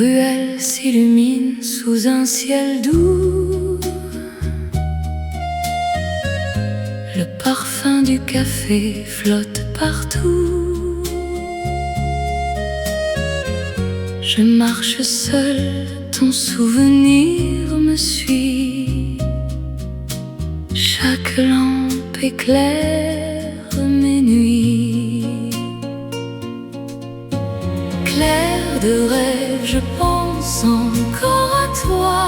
ruelles s'illuminent sous un ciel doux. Le parfum du café flotte partout. Je marche seule, ton souvenir me suit. Chaque lampe éclaire mes nuits. Clair de rêve, je pense encore à toi.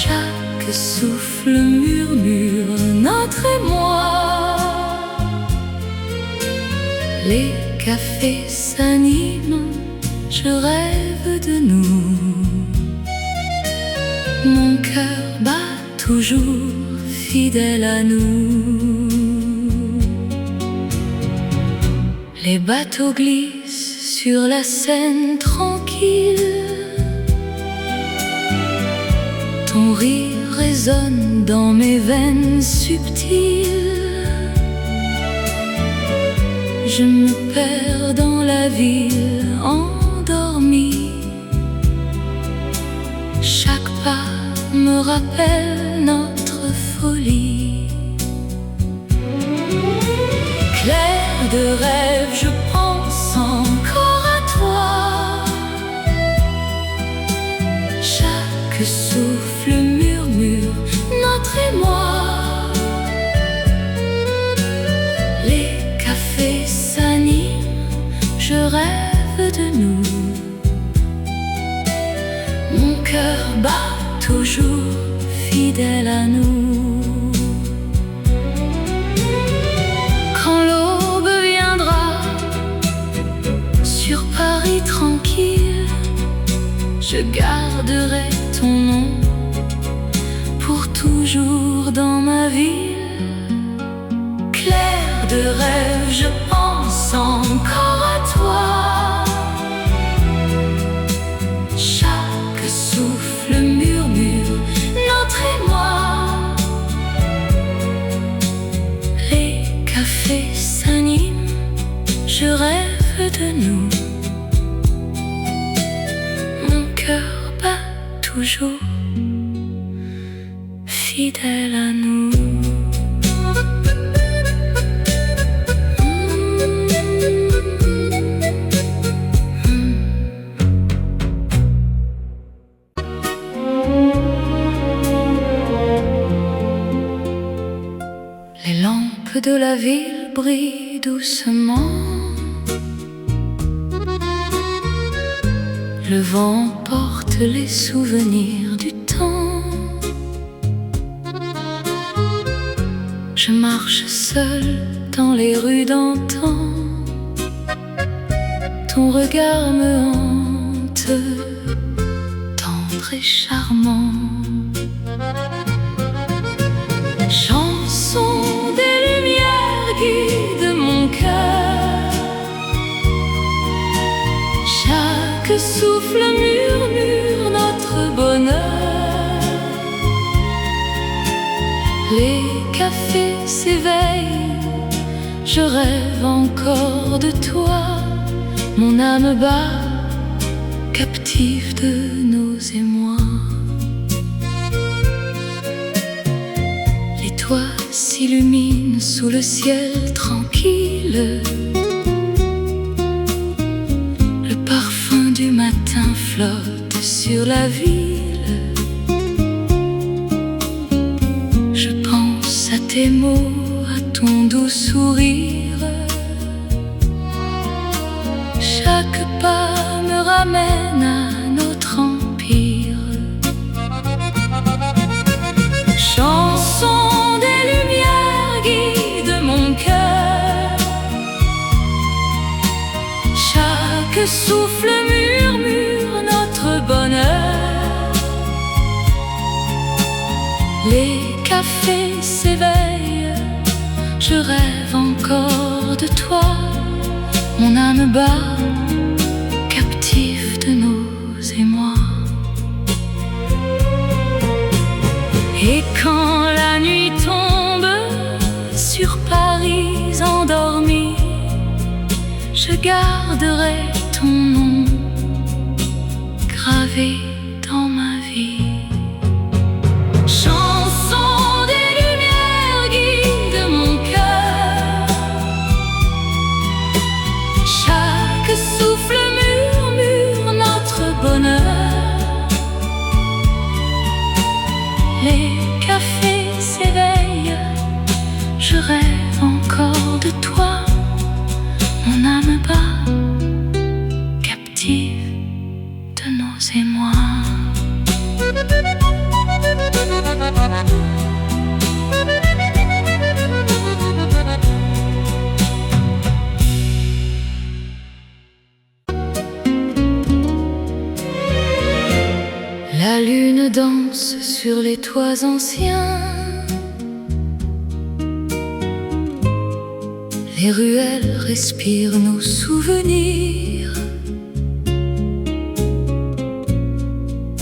Chaque souffle murmure notre émoi. Les cafés s'animent, je rêve de nous. Mon cœur bat toujours fidèle à nous. Les bateaux glissent sur la Seine tranquille. Ton rire résonne dans mes veines subtiles. Je me perds dans la ville endormie. Chaque pas me rappelle notre folie. Clair de rêve, je pense encore à toi. Chaque souffle murmure notre émoi. Les cafés s'animent, je rêve de nous. Mon cœur bat toujours fidèle à nous. Quand l'aube viendra sur Paris tranquille, je garderai ton nom pour toujours dans ma ville. Clair de rêve, je pense encore à toi. Chaque souffle murmure notre émoi. Les cafés s'animent, je rêve de nous. Mon cœur bat toujours fidèle à nous. Les lampes de la ville brillent doucement. Le vent porte les souvenirs du temps. Je marche seule dans les rues d'antan. Ton regard me hante, tendre et charmant. Chanson des lumières guide mon cœur. Chaque souffle murmure notre bonheur. Les cafés s'éveillent, je rêve encore de toi. Mon âme bat, captive de nos émois. Les toits s'illuminent sous le ciel tranquille. Le parfum du matin flotte sur la ville. Je pense à tes mots, à ton doux sourire. Chaque pas me ramène à notre empire. Chanson des lumières guide mon cœur. Chaque souffle murmure notre bonheur. Les cafés s'éveillent, je rêve encore de toi. Mon âme bat, captive de nos émois. Et quand la nuit tombe sur Paris endormi, je garderai ton nom gravé dans ma vie. Chanson des lumières guide mon cœur. Chaque souffle murmure notre bonheur. Les cafés s'éveillent, je rêve encore de toi. Mon âme bat, captive de nos émois. La lune danse sur les toits anciens. Les ruelles respirent nos souvenirs.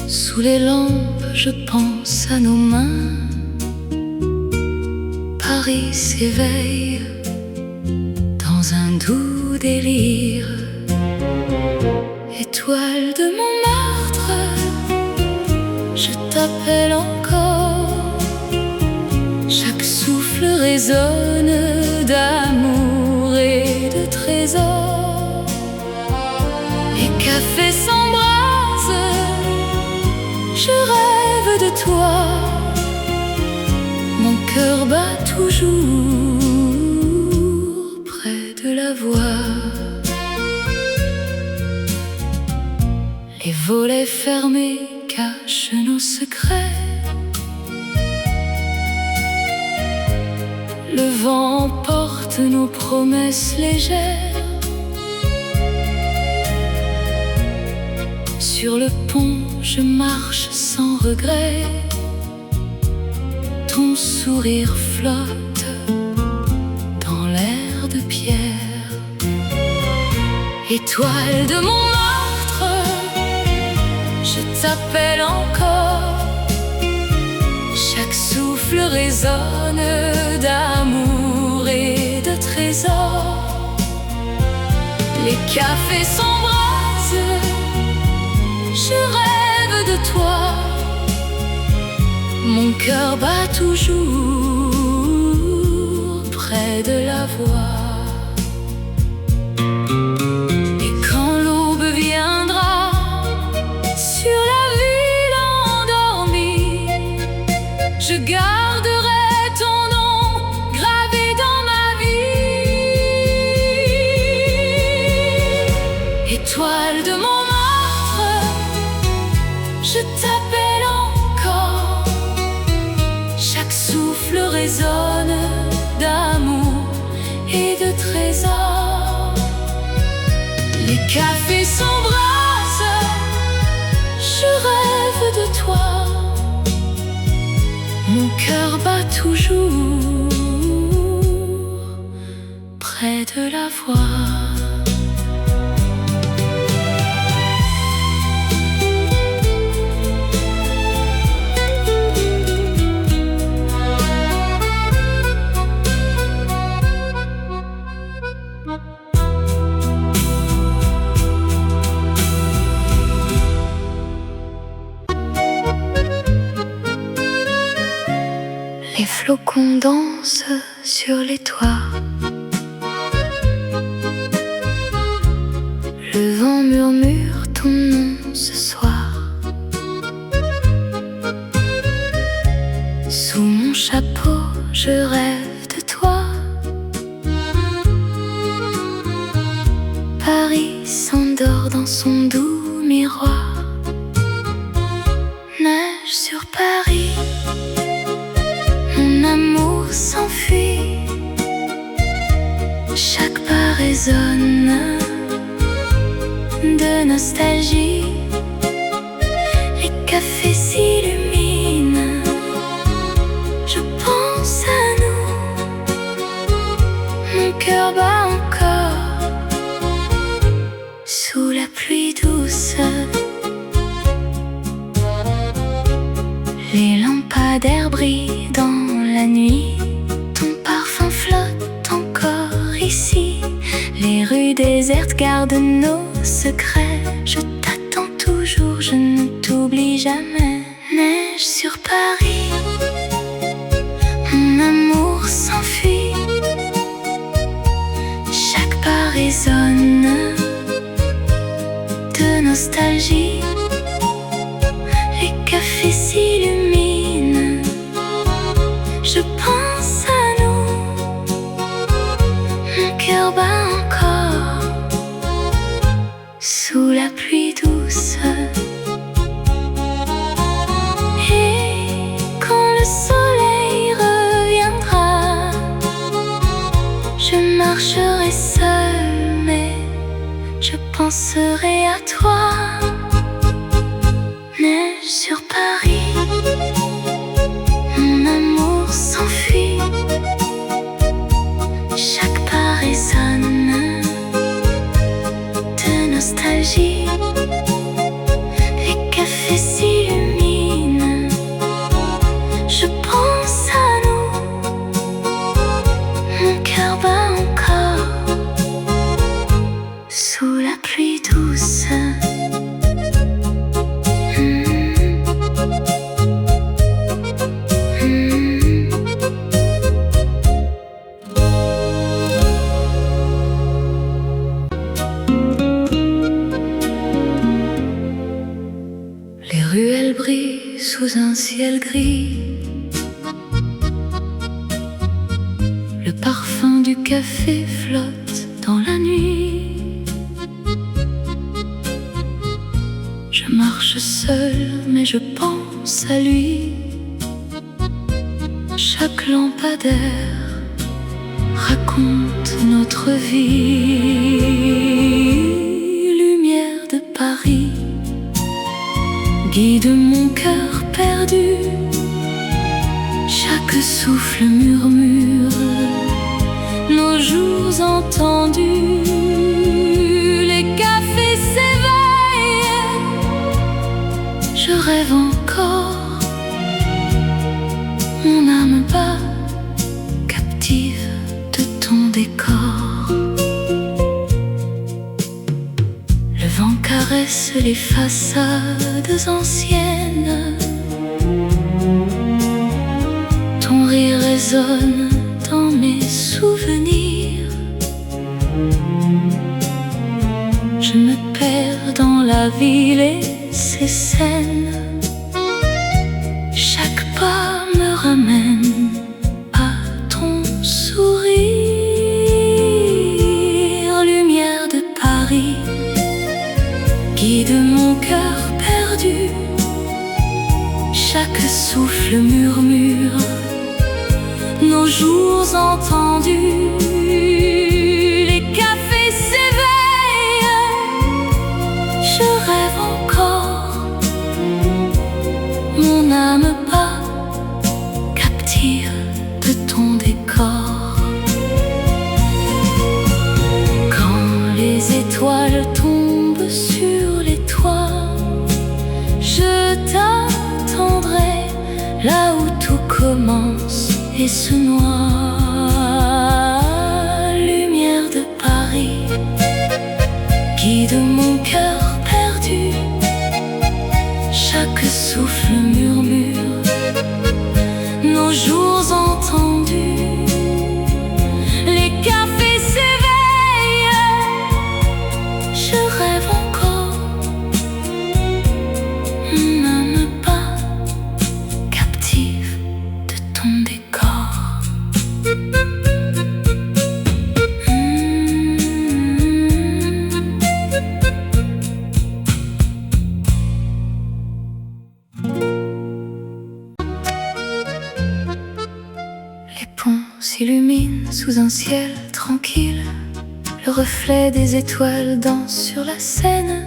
Sous les lampes, je pense à nos mains. Paris s'éveille dans un doux délire. Étoile de Montmartre, je t'appelle encore. Chaque souffle résonne d'amour et de trésors. Les cafés s'embrasent, je rêve de toi. Mon cœur bat toujours près de la voix. Les volets fermés cachent nos secrets. Le vent porte nos promesses légères. Sur le pont, je marche sans regret. Ton sourire flotte dans l'air de pierre. Étoile de Montmartre, je t'appelle encore. Chaque souffle résonne d'amour et de trésors. Les cafés s'embrasent, je rêve de toi. Mon cœur bat toujours près de la voix. Et quand l'aube viendra sur la ville endormie, je garderai ton nom gravé dans ma vie. Étoile de Montmartre, je t'appelle encore. Chaque souffle résonne d'amour et de trésors. Les cafés s'embrasent, je rêve de toi. Mon cœur bat toujours près de la voix. Les flocons dansent sur les toits. Le vent murmure ton nom ce soir. Sous mon chapeau, je rêve de toi. Paris s'endort dans son doux miroir. Neige sur Paris, mon amour s'enfuit. Chaque pas résonne de nostalgie. Les cafés s'illuminent, je pense à nous. Mon cœur bat encore sous la pluie douce. Les lampadaires brillent dans la nuit. Ton parfum flotte encore ici. Les rues déserte garde nos secrets. Je t'attends toujours, je ne t'oublie jamais. Neige sur Paris, mon amour s'enfuit. Chaque pas résonne de nostalgie. Les cafés s'illuminent, je pense à nous. Mon cœur bat encore sous la pluie douce. Et quand le soleil reviendra, je marcherai seule, mais je penserai à toi. Neige sur Paris, mon amour s'enfuit. Chaque pas résonne de nostalgie. Les cafés s'illuminent, je pense à nous. Mon cœur bat encore sous la pluie douce. Les ruelles brillent sous un ciel gris. Le parfum du café flotte dans la nuit. Je marche seule, mais je pense à lui. Chaque lampadaire raconte notre vie. Lumière de Paris, guide mon cœur perdu. Chaque souffle murmure nos jours entendus. Les cafés s'éveillent, je rêve encore. Mon âme bat, captive de ton décor. Le vent caresse les façades anciennes. Ton rire résonne dans mes souvenirs. Je me perds dans la ville et ses scènes. Chaque pas me ramène à ton sourire. Lumière de Paris, guide mon cœur perdu. Chaque souffle murmure nos jours entendus. Les cafés s'éveillent, je rêve encore. Mon âme bat, captive de ton décor. Quand les étoiles tombent sur les toits, je t'attendrai là où tout commence et se noie. Lumière de Paris, guide mon cœur perdu. Chaque souffle murmure nos jours entendus. Les cafés s'éveillent, je rêve encore. Mon âme bat, captive de ton décor. Les ponts s'illuminent sous un ciel tranquille. Le reflet des étoiles danse sur la Seine.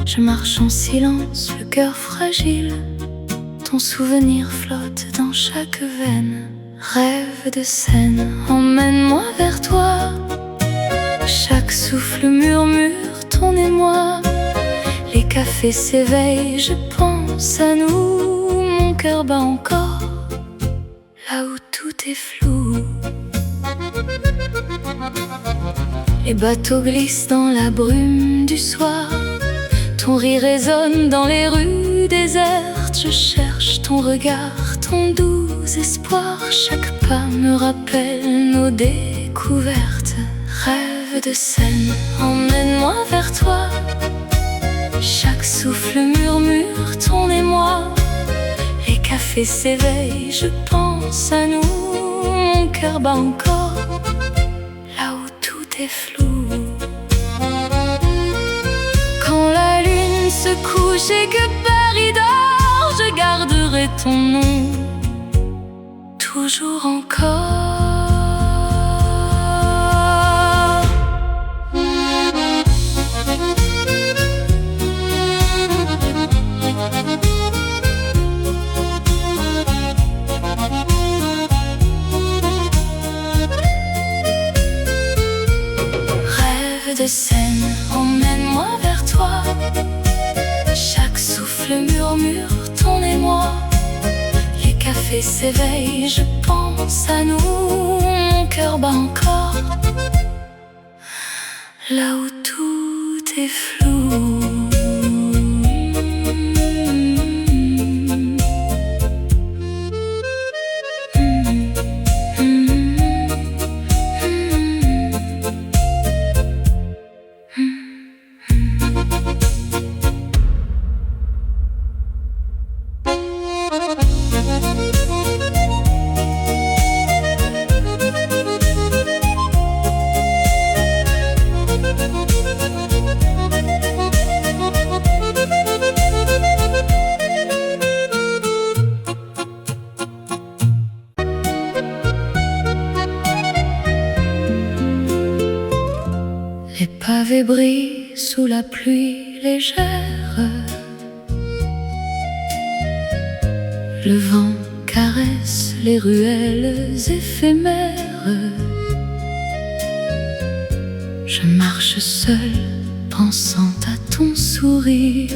Je marche en silence, le cœur fragile. Ton souvenir flotte dans chaque veine. Rêve de scène, emmène-moi vers toi. Chaque souffle murmure ton émoi. Les cafés s'éveillent, je pense à nous. Mon cœur bat encore là où tout est flou. Les bateaux glissent dans la brume du soir. Ton rire résonne dans les rues désertes. Je cherche ton regard, ton doux espoir. Chaque pas me rappelle nos découvertes. Rêve de scène, emmène-moi vers toi. Chaque souffle murmure ton émoi. Les cafés s'éveillent, je pense à nous. Mon cœur bat encore, là où tout est flou. Quand la lune se couche et que Paris dort, je garderai ton nom, toujours encore. De scène, emmène-moi vers toi. Chaque souffle murmure ton émoi. Les cafés s'éveillent, je pense à nous. Mon cœur bat encore, là où tout est flou. Les pavés brillent sous la pluie légère. Le vent caresse les ruelles éphémères. Je marche seule, pensant à ton sourire.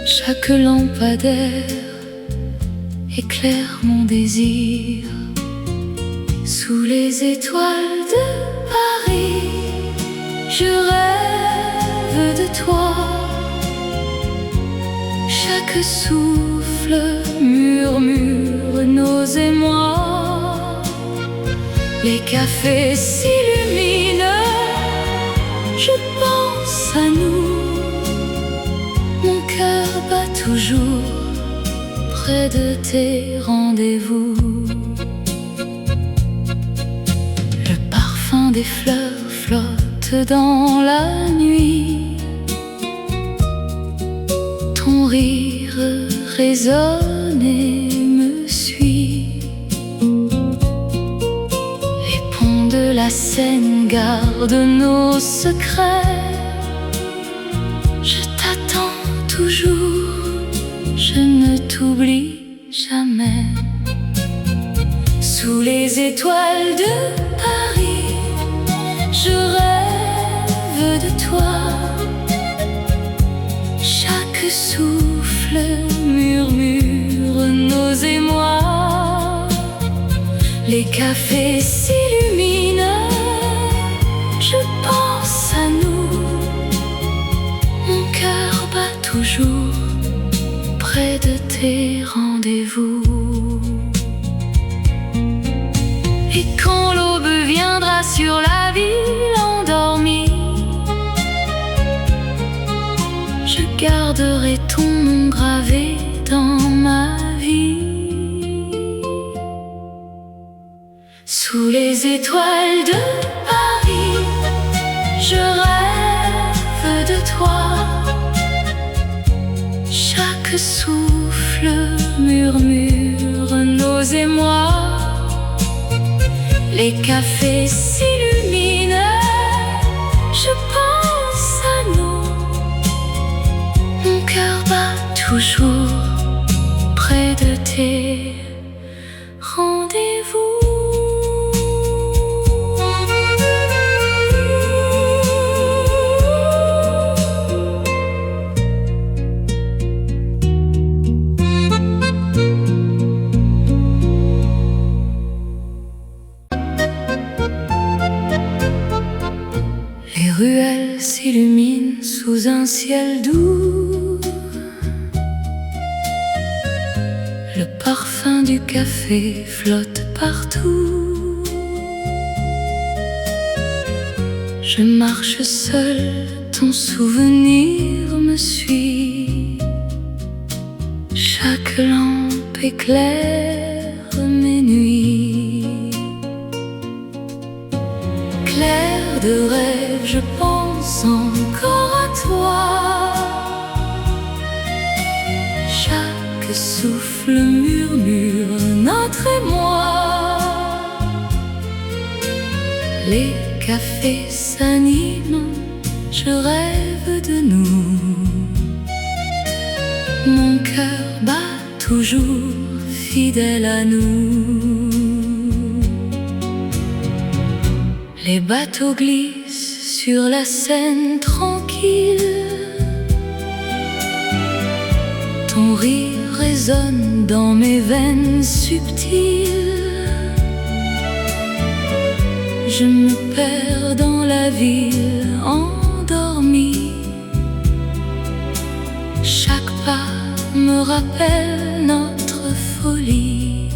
Chaque lampadaire éclaire mon désir. Sous les étoiles de Paris, je rêve de toi. Chaque souffle murmure nos émois. Les cafés s'illuminent, je pense à nous. Mon cœur bat toujours près de tes rendez-vous. Le parfum des fleurs flotte dans la nuit. Ton rire résonne et me suit. Les ponts de la Seine gardent nos secrets. Je t'attends toujours, je ne t'oublie jamais. Sous les étoiles de Paris, je rêve de toi. Chaque souffle murmure nos émois. Les cafés s'illuminent, je pense à nous. Mon cœur bat toujours près de tes rendez-vous. Et quand l'aube viendra sur la ville endormie, je garderai ton nom gravé dans ma vie. Sous les étoiles de Paris, je rêve de toi. Chaque souffle murmure nos émois. Les cafés s'illuminent, je pense à nous. Mon cœur bat toujours près de tes rendez-vous. ruelles s'illuminent sous un ciel doux. Le parfum du café flotte partout. Je marche seule, ton souvenir me suit. Chaque lampe éclaire mes nuits. Clair de rêve, je pense encore à toi. Chaque souffle murmure notre émoi. Les cafés s'animent, je rêve de nous. Mon cœur bat toujours fidèle à nous. Les bateaux glissent sur la Seine tranquille. Ton rire résonne dans mes veines subtiles. Je me perds dans la ville endormie. Chaque pas me rappelle notre folie.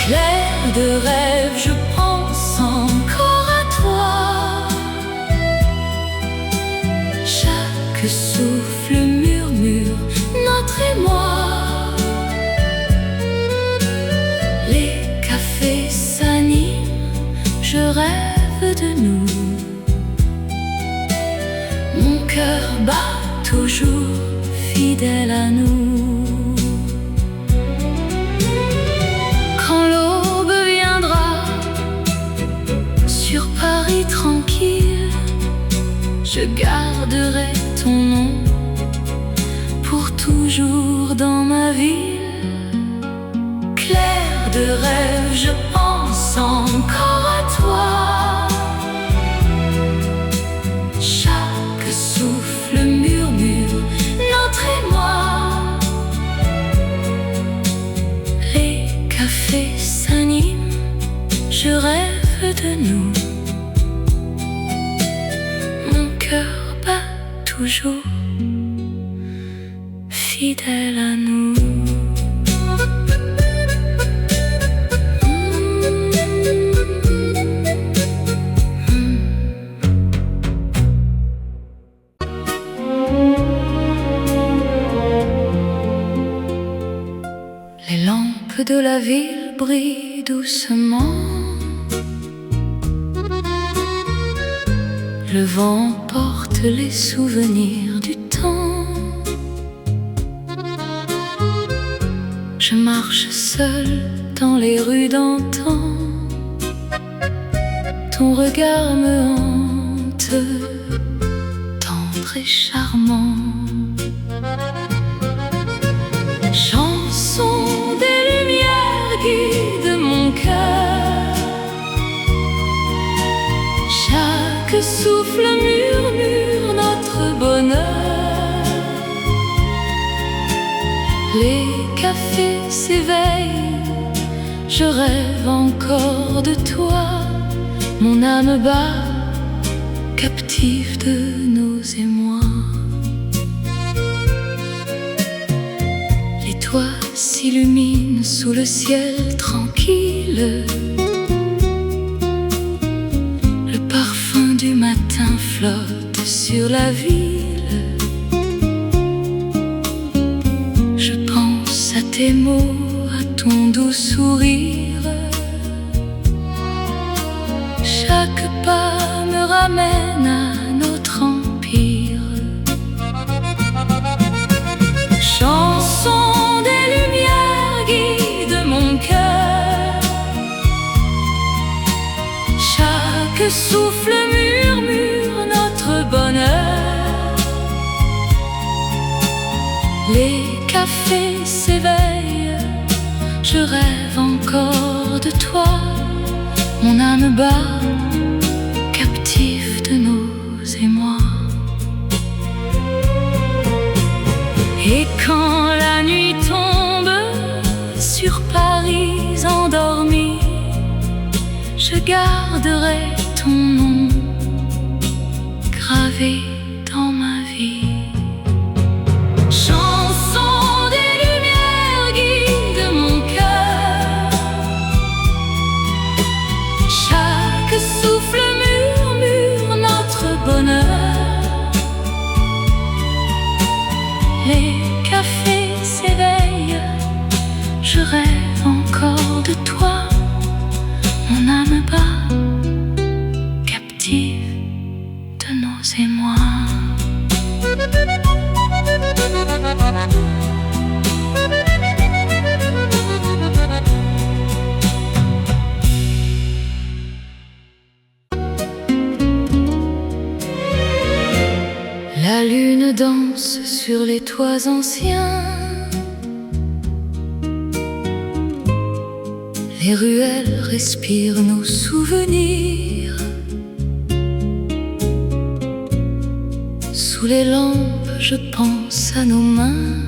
Clair de rêve, je pense encore à toi. Chaque souffle murmure notre émoi. Les cafés s'animent, je rêve de nous. Mon cœur bat toujours fidèle à nous. Quand l'aube viendra sur Paris tranquille, je garderai ton nom pour toujours dans ma ville. Clair de rêve, je pense encore à toi. Chaque souffle murmure notre émoi. Les cafés s'animent, je rêve de nous. Mon cœur bat toujours fidèle à nous. Les lampes de la ville brillent doucement. Le vent porte les souvenirs du temps. Je marche seule dans les rues d'antan. Ton regard me hante, tendre et charmant. Chanson des lumières guide mon cœur. Chaque souffle murmure notre bonheur. Les cafés s'éveillent, je rêve encore de toi. Mon âme bat, captive de nos émois. Les toits s'illuminent sous le ciel tranquille. Le parfum du matin flotte sur la ville. Je pense à tes mots, à ton doux sourire. Chaque pas me ramène à notre empire. Chanson des lumières guide mon cœur. Chaque souffle murmure notre bonheur. Les cafés s'éveillent, je rêve encore de toi. Mon âme bat, captive de nos émois. Et quand la nuit tombe sur Paris endormi, je garderai ton nom gravé dans ma vie. Chanson des lumières guide mon cœur. Chaque souffle murmure notre bonheur. Les cafés s'éveillent, je rêve encore de toi. Mon âme bat, captive de nos émois. La lune danse sur les toits anciens. Les ruelles respirent nos souvenirs. Sous les lampes, je pense à nos mains.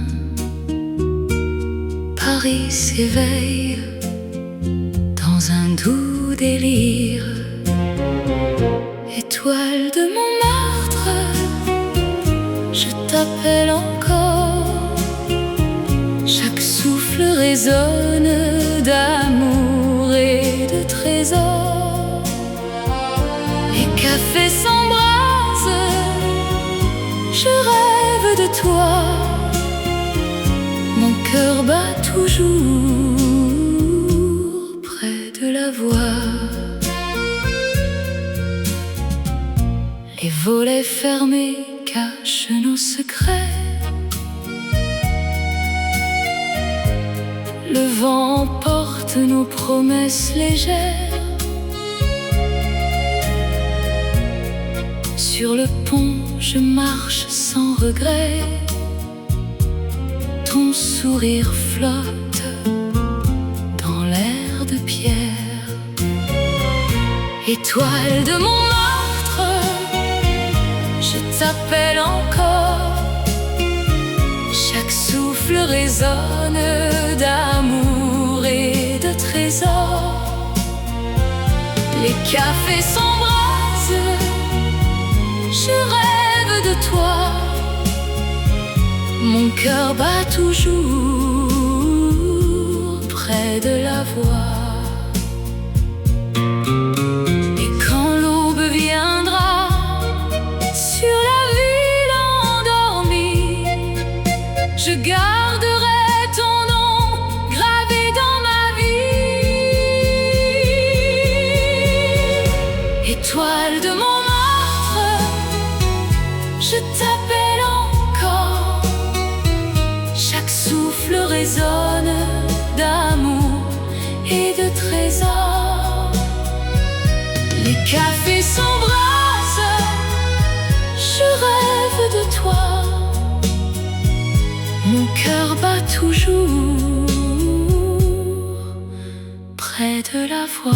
Paris s'éveille dans un doux délire. Étoile de Montmartre, je t'appelle encore. Chaque souffle résonne d'amour et de trésors. Les cafés s'embrasent, je rêve de toi. Mon cœur bat toujours près de la voix. Les volets fermés cachent nos secrets. Le vent porte nos promesses légères. Sur le pont, je marche sans regret. Ton sourire flotte dans l'air de pierre. Étoile de Montmartre, je t'appelle encore. Chaque souffle résonne d'amour et de trésors. Les cafés s'embrasent, je rêve de toi. Mon cœur bat toujours près de la voix. Et quand l'aube viendra sur la ville endormie, je garderai ton nom gravé dans ma vie. Étoile de Montmartre, je t'appelle encore. Chaque souffle résonne d'amour et de trésors. Les cafés s'embrasent, je rêve de toi. Mon cœur bat toujours près de la voix.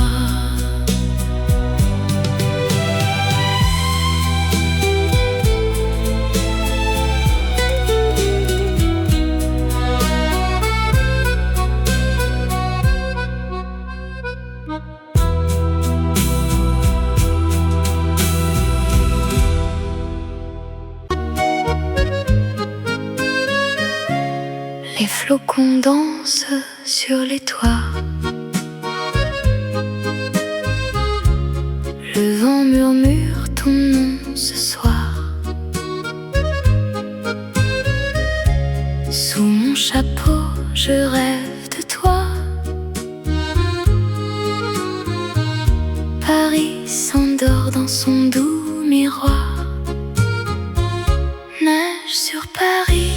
Les flocons dansent sur les toits. Le vent murmure ton nom ce soir. Sous mon chapeau, je rêve de toi. Paris s'endort dans son doux miroir. Neige sur Paris,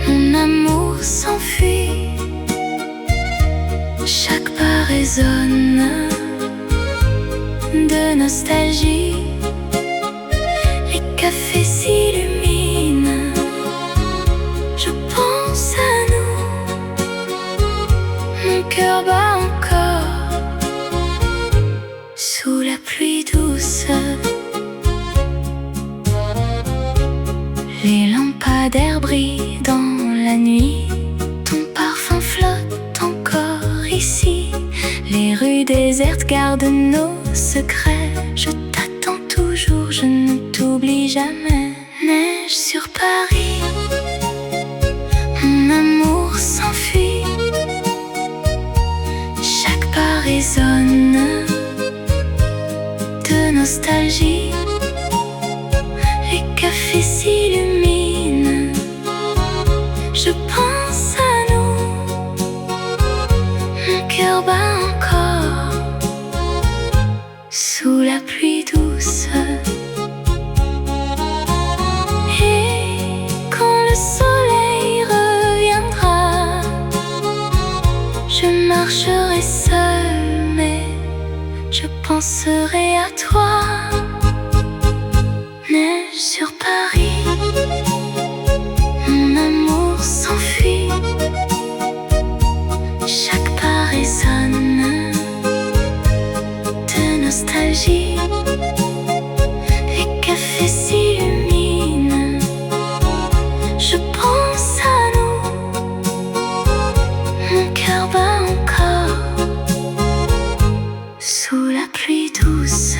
mon amour s'enfuit. Chaque pas résonne de nostalgie. Les cafés s'illuminent, je pense à nous. Mon cœur bat encore sous la pluie douce. Les lampadaires brillent dans la nuit. Ton parfum flotte encore ici. Les rues désertes ouverte garde nos secrets. Je t'attends toujours, je ne t'oublie jamais. Neige sur Paris, mon amour s'enfuit. Chaque pas résonne de nostalgie. Les cafés s'illuminent, je pense à nous. Mon cœur bat encore sous la pluie douce. Et quand le soleil reviendra, je marcherai seule, mais je penserai à toi. Neige sur Paris, mon amour s'enfuit. Chaque pas résonne de nostalgie. Les cafés s'illuminent, je pense à nous. Mon cœur bat encore sous la pluie douce.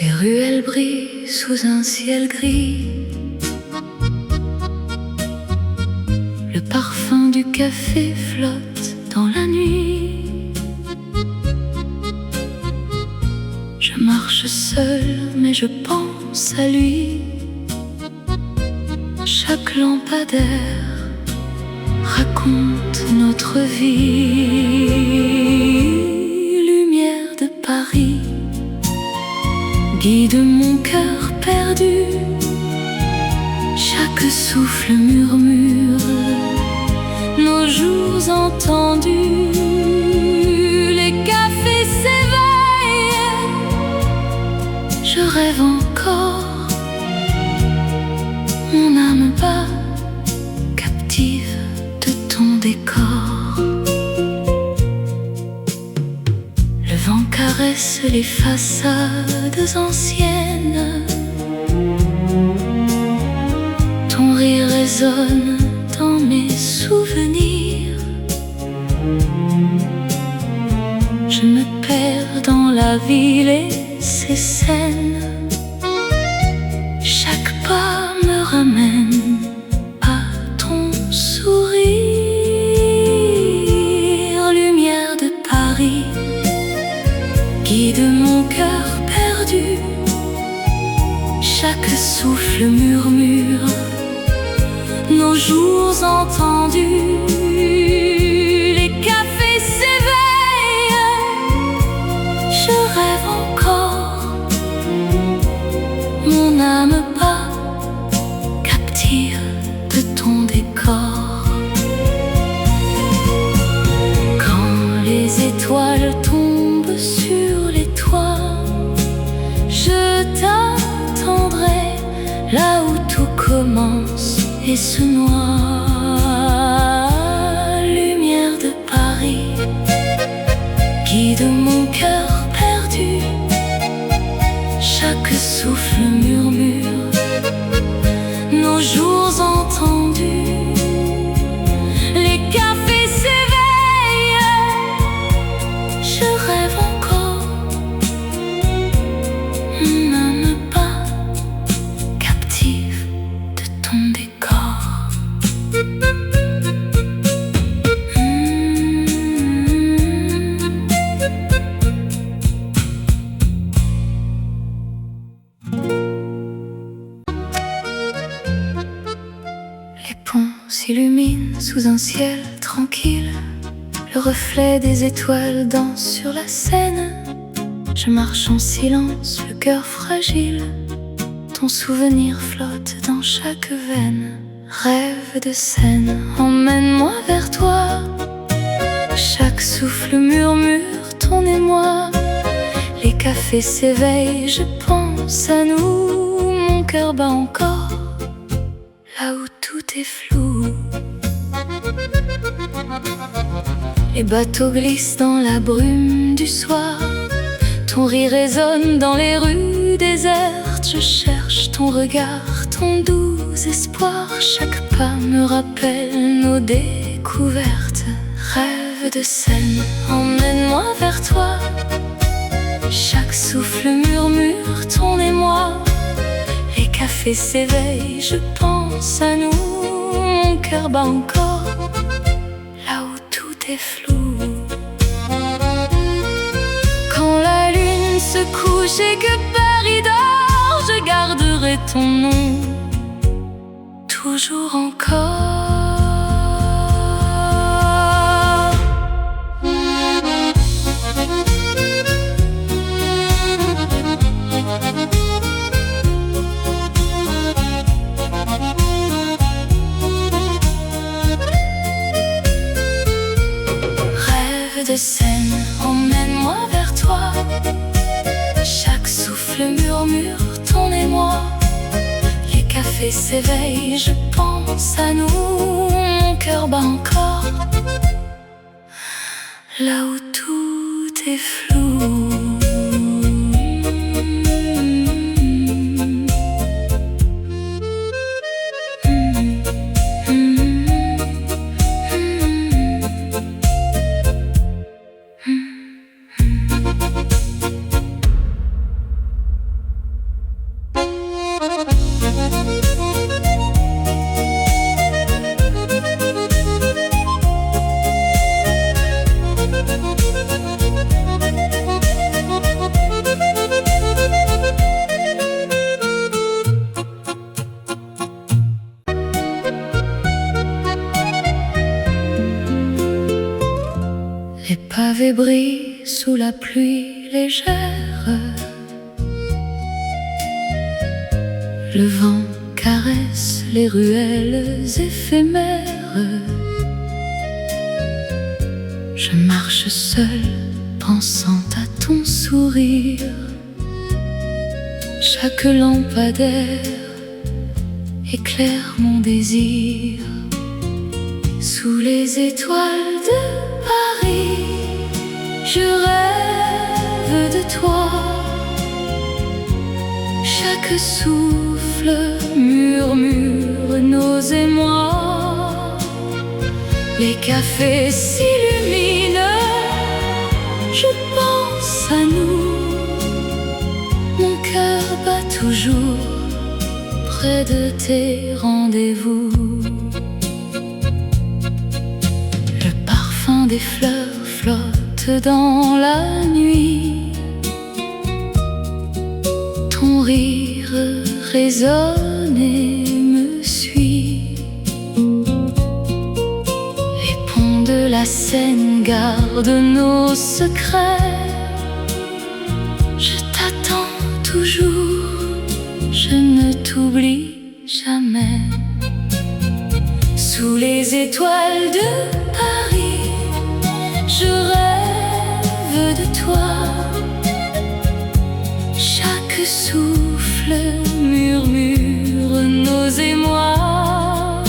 Les ruelles brillent sous un ciel gris. Le parfum du café flotte dans la nuit. Je marche seule, mais je pense à lui. Chaque lampadaire raconte notre vie. Lumière de Paris, guide mon cœur perdu. Chaque souffle murmure nos jours entendus. Les cafés s'éveillent, je rêve encore. Mon âme bat, captive de ton décor. Le vent caresse les façades anciennes. Ton rire résonne dans mes souvenirs. Je me perds dans la ville et ses scènes. Chaque pas me ramène à ton sourire. Lumière de Paris, guide mon cœur perdu. Chaque souffle murmure nos jours entendus. Les cafés s'éveillent, je rêve encore. Mon âme bat, captive de ton décor. Quand les étoiles tombent sur les toits, je t'attendrai là où tout commence et se noie. Lumière de Paris, guide mon cœur perdu. Chaque souffle murmure nos jours entendus. Les cafés s'éveillent, je rêve encore. Mon âme bat, captive de ton décor. Les ponts s'illuminent sous un ciel tranquille. Le reflet des étoiles danse sur la Seine. Je marche en silence, le cœur fragile. Ton souvenir flotte dans chaque veine. Rêve de scène, emmène-moi vers toi. Chaque souffle murmure ton émoi. Les cafés s'éveillent, je pense à nous. Mon cœur bat encore là où tout est flou. Les bateaux glissent dans la brume du soir. Ton rire résonne dans les rues désertes. Je cherche ton regard, ton doux espoir. Chaque pas me rappelle nos découvertes. Rêve de scène, emmène-moi vers toi. Chaque souffle murmure ton émoi. Les cafés s'éveillent, je pense à nous. Mon cœur bat encore, là où tout est flou. Quand la lune se couche et que Paris dort, je garderai ton nom, toujours encore. De scène, emmène-moi vers toi. Chaque souffle murmure ton émoi. Les cafés s'éveillent, je pense à nous. Mon cœur bat encore, là où tout est flou. Les pavés brillent sous la pluie légère. Le vent caresse les ruelles éphémères. Je marche seule, pensant à ton sourire. Chaque lampadaire éclaire mon désir. Sous les étoiles de Paris, je rêve de toi. Chaque souffle murmure nos émois. Les cafés s'illuminent, je pense à nous. Mon cœur bat toujours près de tes rendez-vous. Le parfum des fleurs flotte dans la nuit. Ton rire résonne et me suit. Les ponts de la Seine gardent nos secrets. Je t'attends toujours, je ne t'oublie jamais. Sous les étoiles de Paris, je rêve de toi. Chaque souffle murmure nos émois.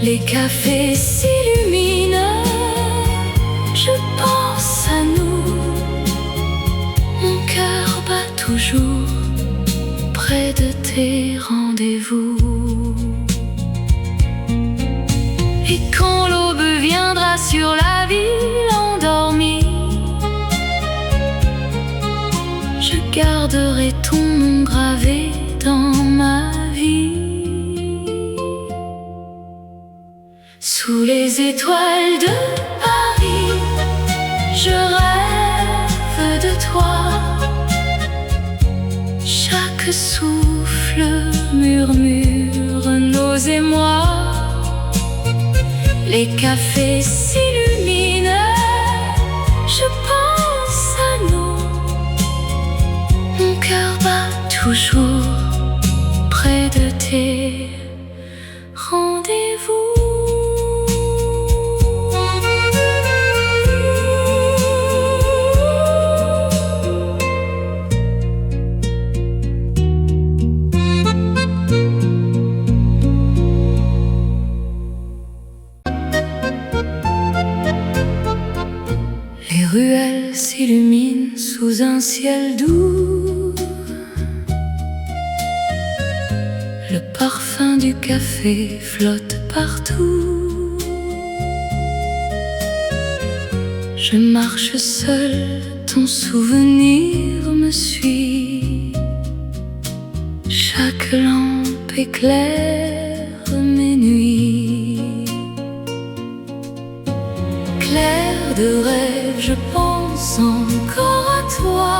Les cafés s'illuminent, je pense à nous. Mon cœur bat toujours près de tes rendez-vous. Et quand l'aube viendra sur la ville endormie, je garderai ton nom gravé dans ma vie. Sous les étoiles de Paris, je rêve de toi. Chaque souffle murmure nos émois. Les cafés s'illuminent, je pense à nous. Mon cœur bat toujours près de tes rendez-vous. ruelles s'illuminent sous un ciel doux. Le parfum du café flotte partout. Je marche seule, ton souvenir me suit. Chaque lampe éclaire mes nuits. Clair de rêve, je pense encore à toi.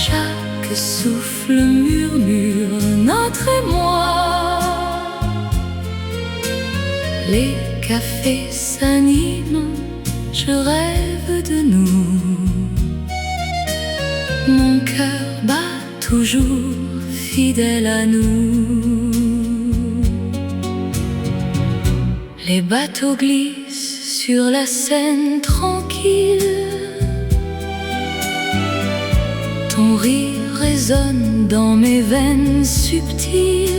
Chaque souffle murmure notre émoi. Les cafés s'animent, je rêve de nous. Mon cœur bat toujours fidèle à nous. Les bateaux glissent sur la Seine tranquille. Ton rire résonne dans mes veines subtiles.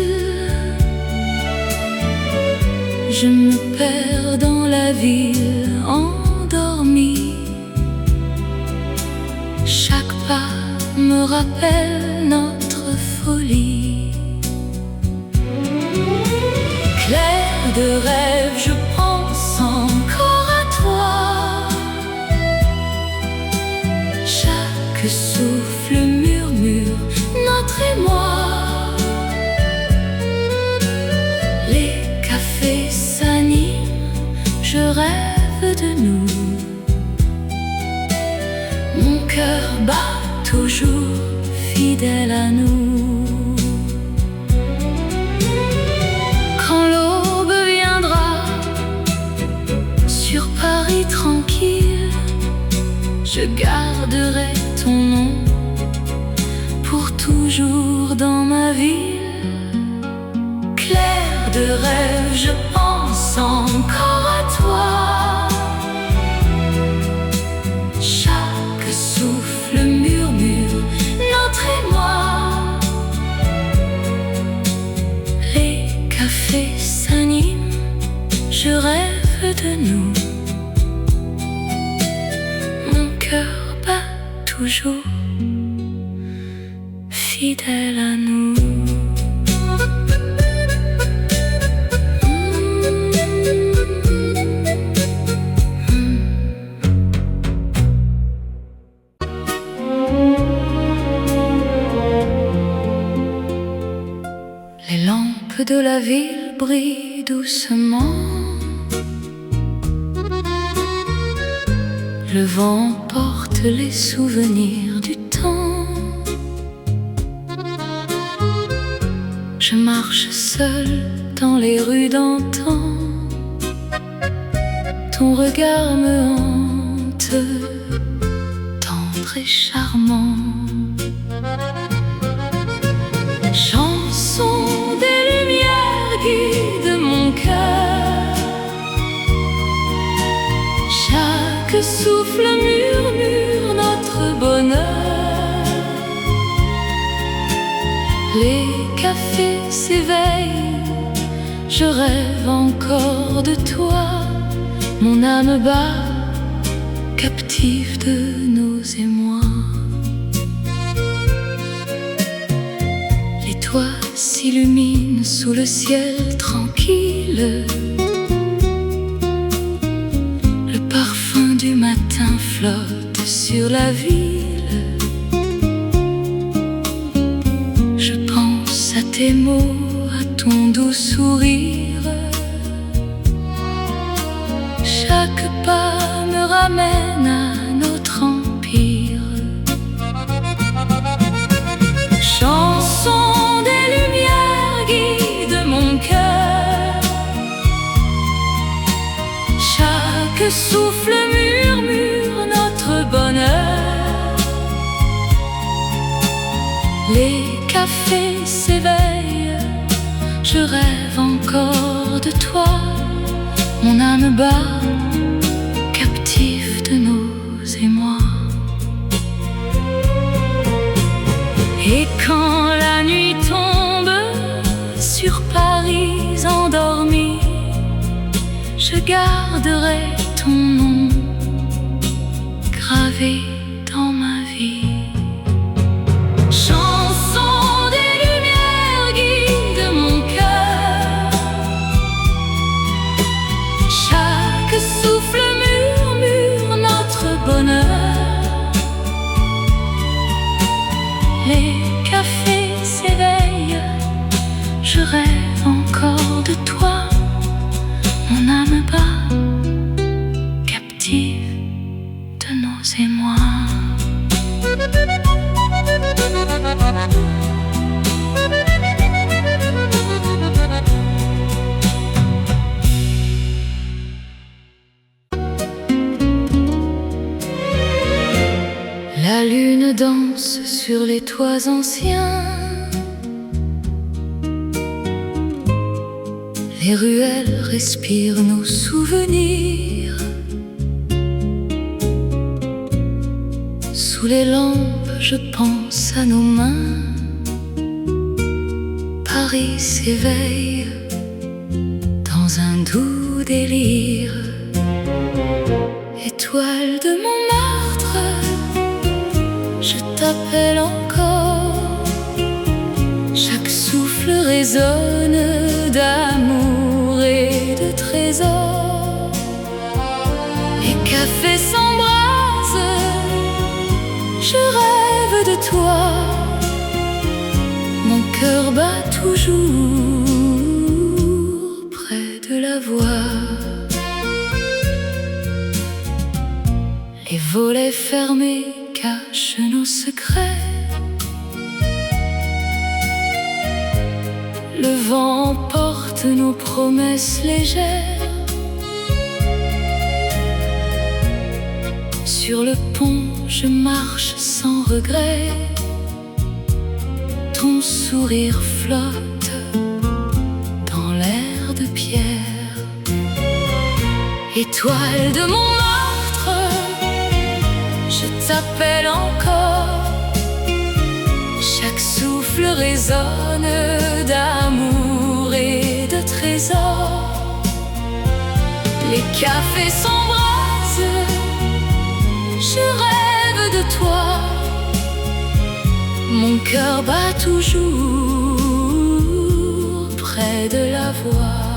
Je me perds dans la ville endormie. Chaque pas me rappelle notre folie. Clair de rêve, je pense encore à toi. Chaque souffle murmure notre émoi. Les cafés s'animent, je rêve de nous. Mon cœur bat toujours fidèle à nous. Quand l'aube viendra sur Paris tranquille, je garderai ton nom pour toujours dans ma ville. Clair de rêve, je pense encore à toi. Chaque souffle murmure notre émoi. Les cafés s'animent, je rêve de nous. Mon cœur bat toujours fidèle à nous. Les lampes de la ville brillent doucement. Le vent porte les souvenirs du temps. Je marche seule dans les rues d'antan. Ton regard me hante, tendre et charmant. Chanson des lumières guide mon cœur. Chaque souffle murmure notre bonheur. Les cafés s'éveillent, je rêve encore de toi. Mon âme bat, captive de nos émois. Les toits s'illuminent sous le ciel tranquille. Le parfum du matin flotte sur la ville. Je pense à tes mots, à ton doux sourire. Chaque pas me ramène à notre empire. Chanson des lumières guide mon cœur. Chaque souffle murmure notre bonheur. Les cafés s'éveillent, je rêve encore de toi. Mon âme bat, captive de nos émois. Et quand la nuit tombe sur Paris endormi, je garderai ton nom gravée dans ma vie. Chanson des lumières guide mon cœur. Chaque souffle murmure notre bonheur. Les cafés s'éveillent, je rêve encore de toi. Mon âme bat, captive de nos émois. La lune danse sur les toits anciens. Les ruelles respirent nos souvenirs. Sous les lampes, je pense à nos mains. Paris s'éveille dans un doux délire. Étoile de Montmartre, je t'appelle encore. Chaque souffle résonne d'amour et de trésors. Les cafés s'embrasent, je rêve de toi. Mon cœur bat toujours près de la voix. Les volets fermés cachent nos secrets. Le vent porte nos promesses légères. Sur le pont, je marche sans regret. Ton sourire flotte dans l'air de pierre. Étoile de Montmartre, je t'appelle encore. Chaque souffle résonne d'amour et de trésors. Les cafés s'embrasent, je rêve de toi. Mon cœur bat toujours près de la voix.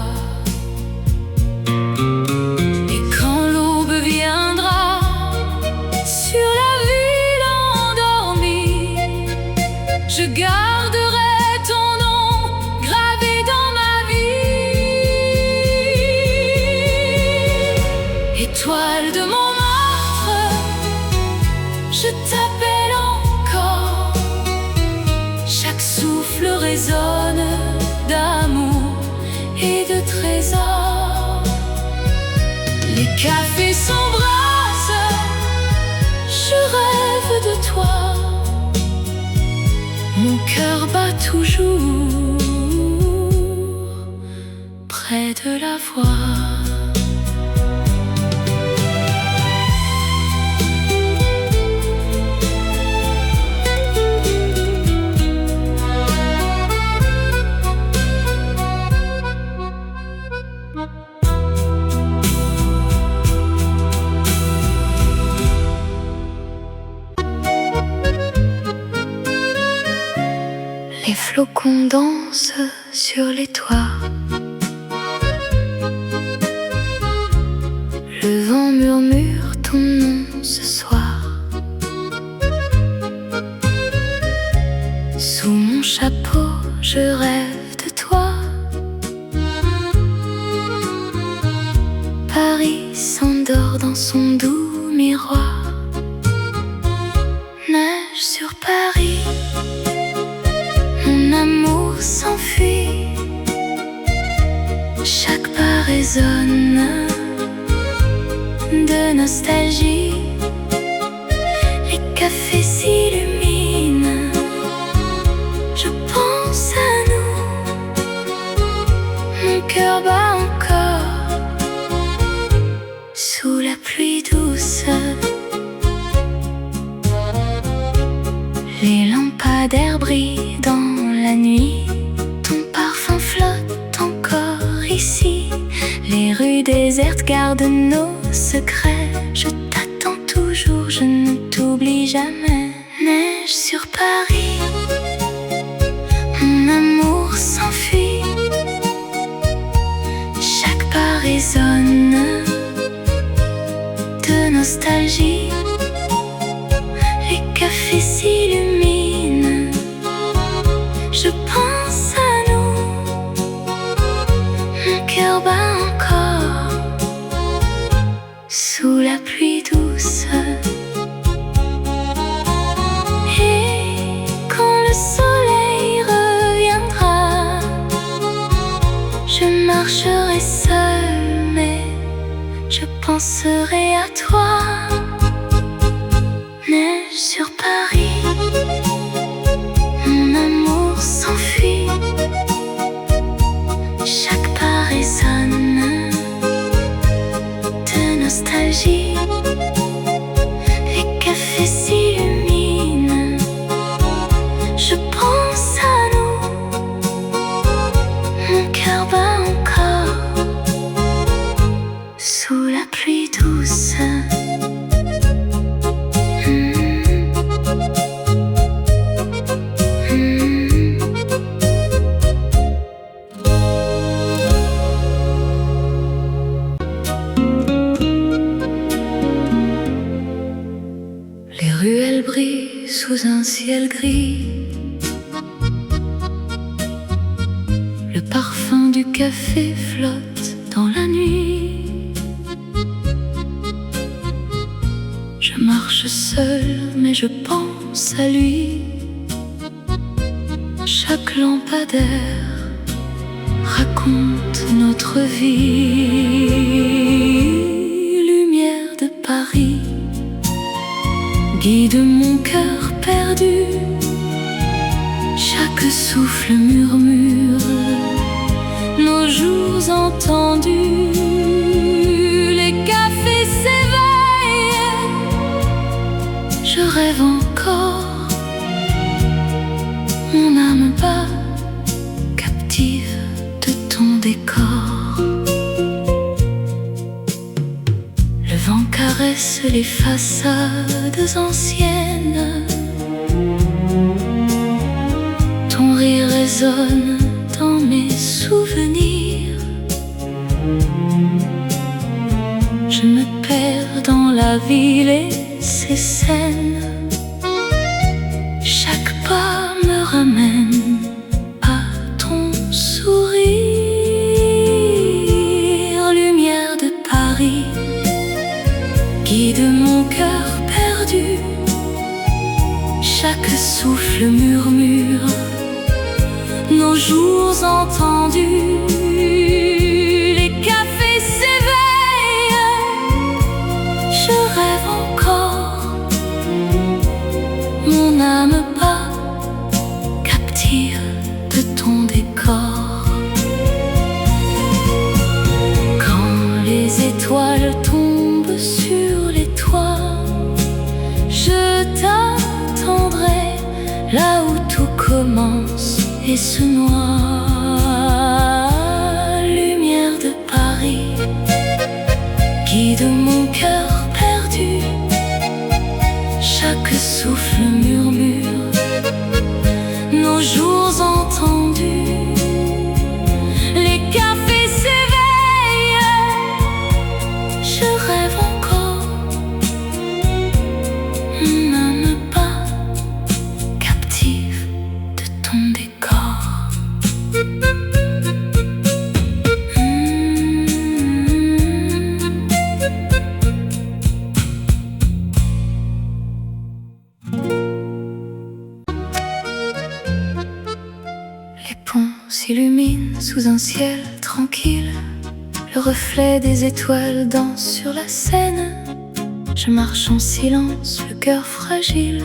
Et quand l'aube viendra sur la ville endormie, je garderai ton nom gravé dans ma vie. Étoile de Montmartre, je t'appelle encore. Chaque souffle résonne d'amour et de trésors. Les cafés s'embrassent, je rêve de toi. Mon cœur bat toujours près de la voix. Les flocons dansent sur les toits. Le vent murmure ton nom ce soir. Sous mon chapeau, je rêve de toi. Paris s'endort dans son doux miroir. Neige sur Paris, mon amour s'enfuit. Chaque pas résonne de nostalgie. Les cafés s'illuminent, je pense à nous. Mon cœur bat encore sous la pluie douce. Les lampadaires brillent dans la nuit. Ton parfum flotte encore ici. Les rues désertes gardent nos secrets. Je t'attends toujours, je ne jamais. Neige sur Paris, mon amour s'enfuit. Chaque pas résonne de nostalgie. Les cafés s'illuminent, je pense à nous. Mon cœur bat encore sous la pluie douce. Et quand le soleil reviendra, je marcherai seule, mais je penserai à toi. Neige sur Paris, mon amour s'enfuit. Chaque pas résonne de nostalgie. Les cafés s'illuminent, je pense à nous. Mon cœur bat encore sous la pluie douce. Les ruelles brillent sous un ciel gris. Le parfum du café flotte dans la nuit. Je marche seule, mais je pense à lui. Chaque lampadaire raconte notre vie. Lumière de Paris, guide mon cœur perdu. Chaque souffle murmure nos jours entendus. Les cafés s'éveillent, je rêve encore. Mon âme bat, captive de ton décor. Le vent caresse les façades anciennes. Ton rire résonne dans mes souvenirs. Je me perds dans la ville et ses scènes. Chaque pas me ramène à ton sourire. Lumière de Paris, guide mon cœur perdu. Chaque souffle murmure nos jours entendus. Les cafés s'éveillent, je rêve encore. Mon âme bat, captive de ton décor. Quand les étoiles tombent sur les toits, je t'attendrai là où tout commence et se noie. Lumière de Paris, guide mon cœur perdu. Chaque souffle murmure nos jours entendus. Les cafés s'éveillent, je rêve encore. Mon âme bat, captive de ton décor. Les ponts s'illuminent sous un ciel tranquille. Le reflet des étoiles danse sur la Seine. Je marche en silence, le cœur fragile.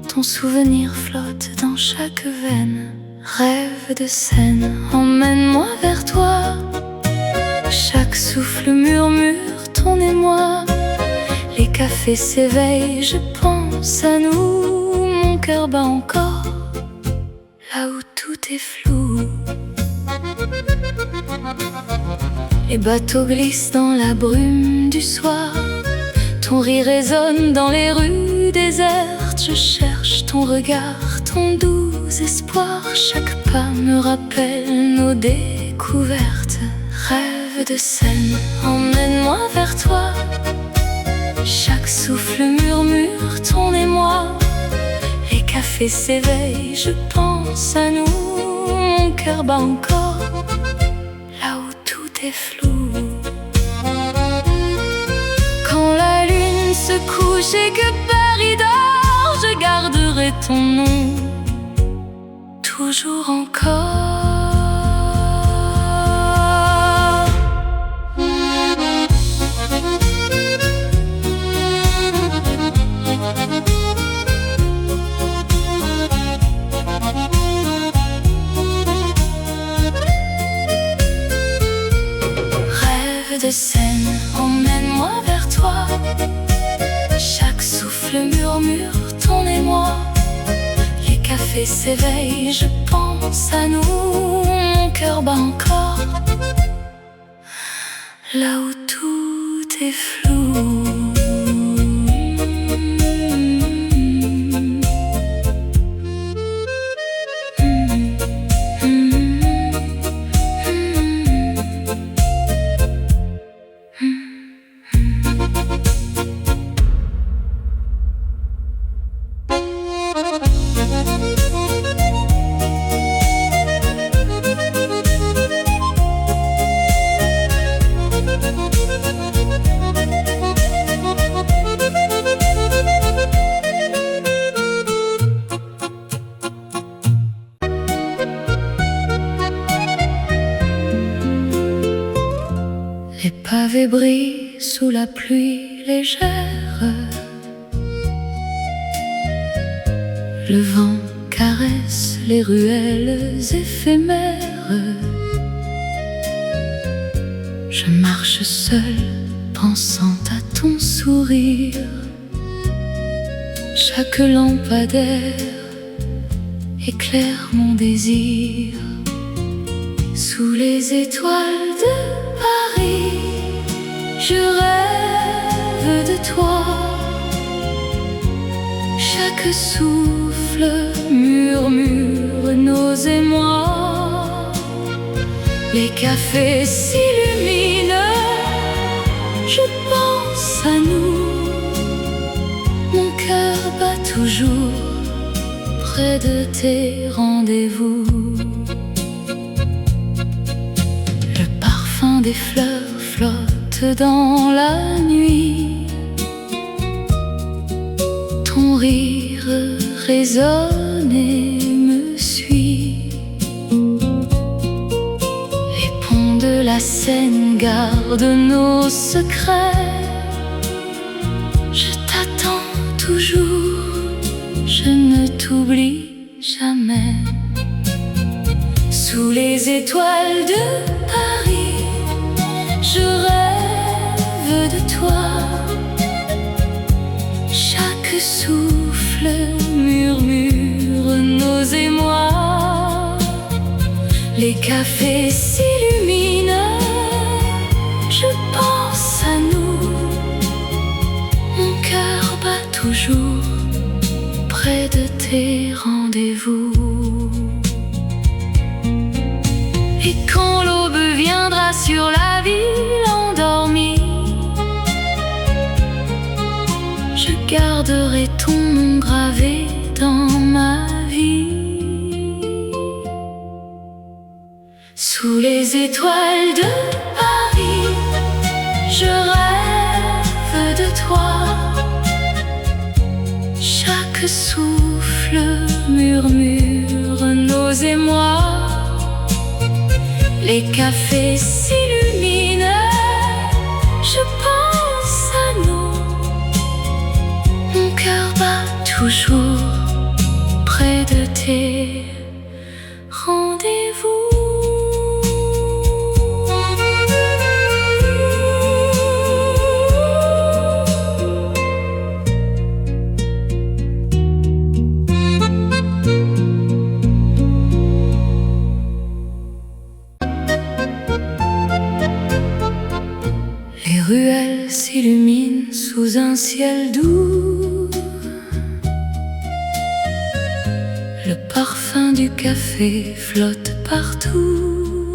Ton souvenir flotte dans chaque veine. Rêve de scène, emmène-moi vers toi. Chaque souffle murmure ton émoi. Les cafés s'éveillent, je pense à nous. Mon cœur bat encore là où tout est flou. Les bateaux glissent dans la brume du soir. Ton rire résonne dans les rues rues désertes, je cherche ton regard, ton doux espoir. Chaque pas me rappelle nos découvertes. Rêve de scène, emmène-moi vers toi. Chaque souffle murmure ton émoi. Les cafés s'éveillent, je pense à nous. Mon cœur bat encore, là où tout est flou. Quand la lune se couche et que Paris dort, je garderai ton nom, toujours encore. De scène, emmène-moi vers toi. Chaque souffle murmure ton émoi. Les cafés s'éveillent, je pense à nous. Mon cœur bat encore, là où tout est flou. Les pavés brillent sous la pluie légère. Le vent caresse les ruelles éphémères. Je marche seule, pensant à ton sourire. Chaque lampadaire éclaire mon désir. Sous les étoiles de Paris, je rêve de toi. Chaque souffle murmure nos émois. Les cafés s'illuminent, je pense à nous. Mon cœur bat toujours près de tes rendez-vous. Le parfum des fleurs flotte dans la nuit. Ton rire résonne et me suit. Les ponts de la Seine gardent nos secrets. Je t'attends toujours, je ne t'oublie jamais. Sous les étoiles de Paris, je rêve de toi. Chaque souffle murmure nos émois. Les cafés s'illuminent, je pense à nous. Mon cœur bat toujours près de tes rendez-vous. Et quand l'aube viendra sur la ville endormie, je garderai ton nom gravé dans ma vie. Sous les étoiles de Paris, je rêve de toi. Chaque souffle murmure nos émois. Les cafés s'illuminent, je pense à nous. Mon cœur bat toujours près de tes rendez-vous. Les ruelles s'illuminent sous un ciel doux. parfum du café flotte partout.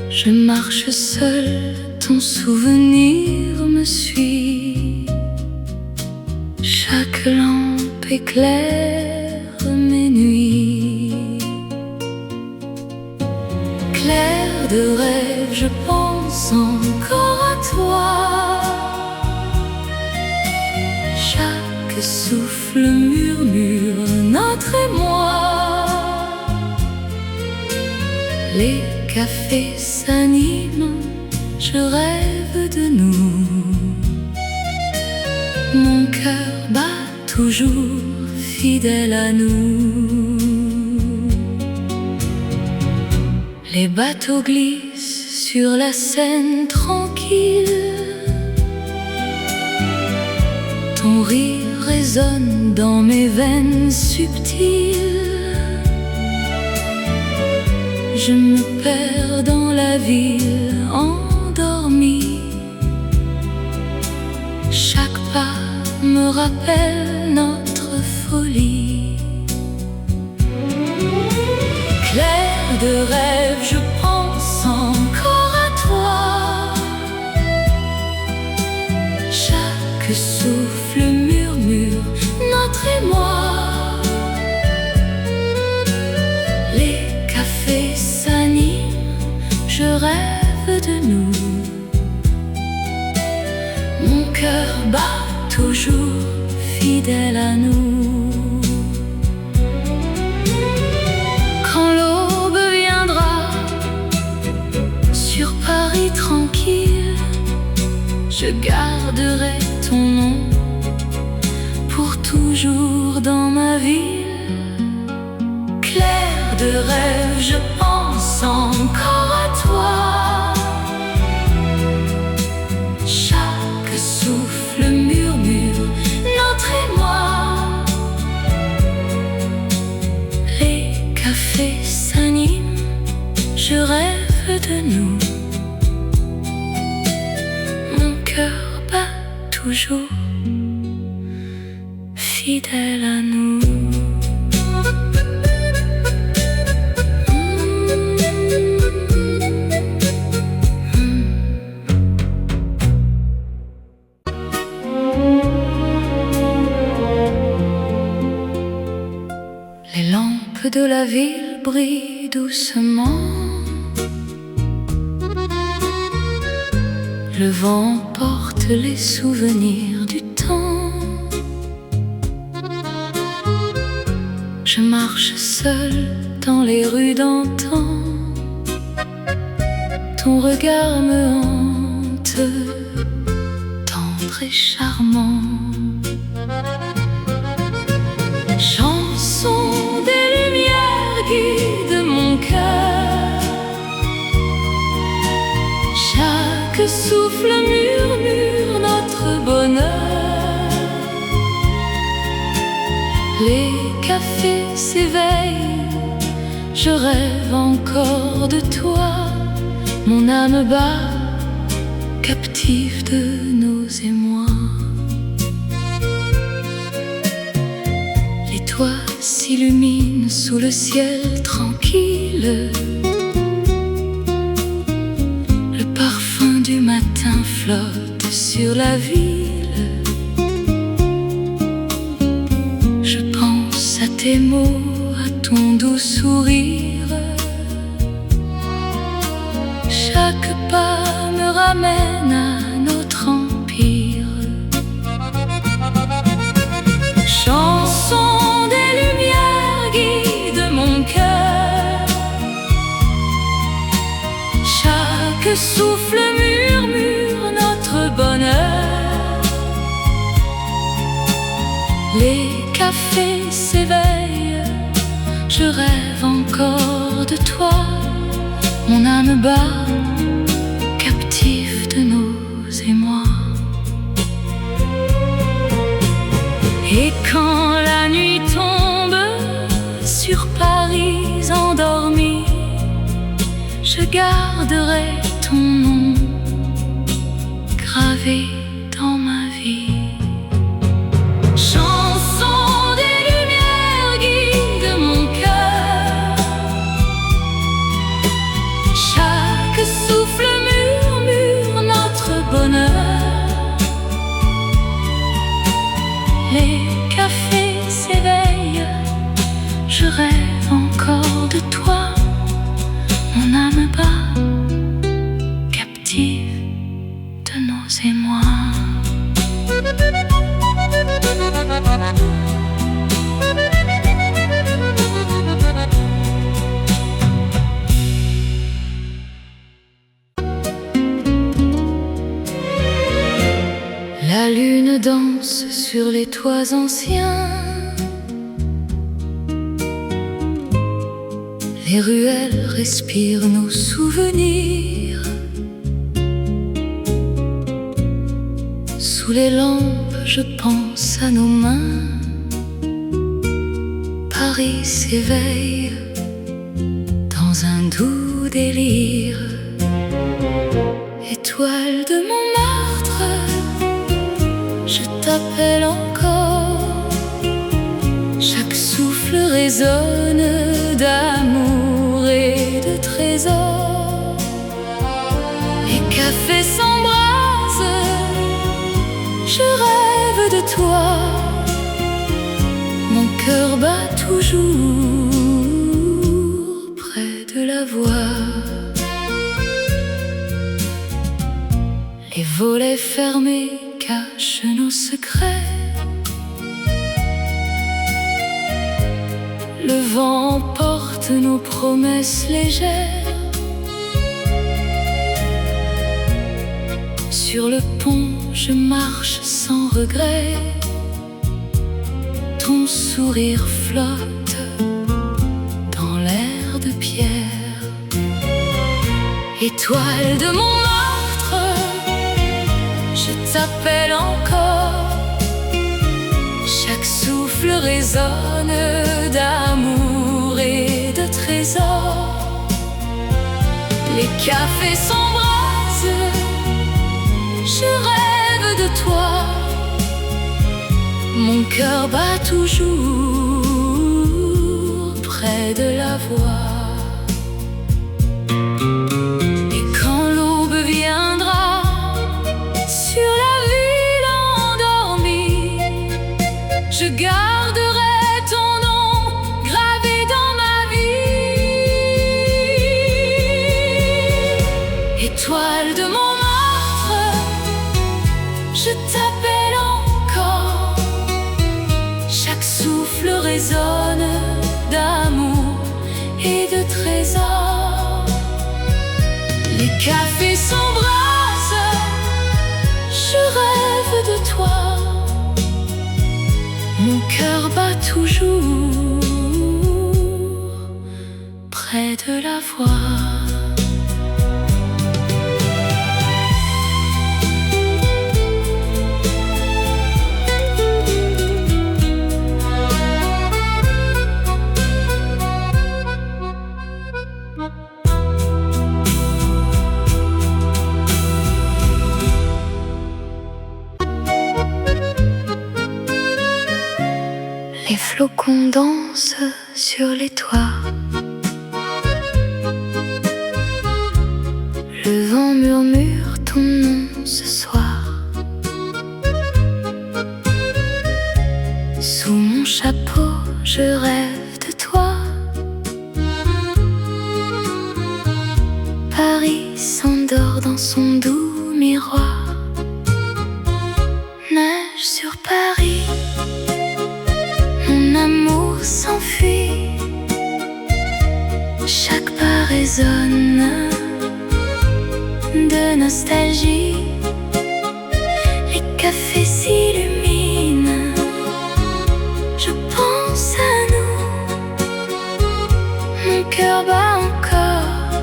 Je marche seule, ton souvenir me suit. Chaque lampe éclaire mes nuits. Clair de rêve, je pense encore à toi. Chaque souffle murmure notre émoi. Les cafés s'animent, je rêve de nous. Mon cœur bat toujours fidèle à nous. Les bateaux glissent sur la Seine tranquille. Ton rire résonne dans mes veines subtiles. Je me perds dans la ville endormie. Chaque pas me rappelle notre folie. Clair de rêve, je pense encore à toi. Chaque souffle murmure notre émoi. Les cafés s'animent, je rêve de nous. Mon cœur bat toujours fidèle à nous. Quand l'aube viendra sur Paris tranquille, je garderai ton nom pour toujours dans ma ville. Clair de rêve, je pense encore à toi. Chaque souffle murmure notre émoi. Les cafés s'animent, je rêve de nous. Mon cœur bat toujours fidèle à nous. Les lampes de la ville brillent doucement. Le vent porte les souvenirs du temps. Je marche seule dans les rues d'antan. Ton regard me hante, tendre et charmant. Chanson des lumières guide mon cœur. Chaque souffle murmure notre bonheur. Les cafés s'éveillent, je rêve encore de toi. Mon âme bat, captive de nos émois. Les toits s'illuminent sous le ciel tranquille. Le parfum du matin flotte sur la ville. Je pense à tes mots, à ton doux sourire. Chaque pas me ramène à notre empire. Chanson des lumières guide mon cœur. Chaque souffle murmure notre bonheur. Les cafés s'éveillent, je rêve encore de toi. Mon âme bat, captive de nos émois. Et quand la nuit tombe sur Paris endormi, je garderai ton nom gravé dans ma vie. Chanson des et moi. La lune danse sur les toits anciens. Les ruelles respirent nos souvenirs. Sous les lampes, je pense à nos mains. Paris s'éveille dans un doux délire. Étoile de Montmartre, je t'appelle encore. Chaque souffle résonne d'amour et de trésors. Les cafés s'embrasent, je rêve de toi. Mon cœur bat toujours près de la voix. Les volets fermés cachent nos secrets. Le vent porte nos promesses légères. Sur le pont, je marche sans regret. Ton sourire flotte dans l'air de pierre. Étoile de Montmartre, je t'appelle encore. Chaque souffle résonne d'amour et de trésors. Les cafés s'embrasent, je rêve de toi. Mon cœur bat toujours près de la voix. Et quand l'aube viendra sur la ville endormie, je garderai ton nom gravé dans ma vie. Étoile de Montmartre, je t'appelle encore. Chaque souffle résonne d'amour et de trésors. Les cafés s'embrasent, je rêve de toi. Mon cœur bat toujours près de la voix. Les flocons dansent sur les toits. Le vent murmure ton nom ce soir. Sous mon chapeau, je rêve de toi. Paris s'endort dans son doux miroir. Neige sur Paris, mon amour s'enfuit. Chaque pas résonne de nostalgie. Les cafés s'illuminent, je pense à nous. Mon cœur bat encore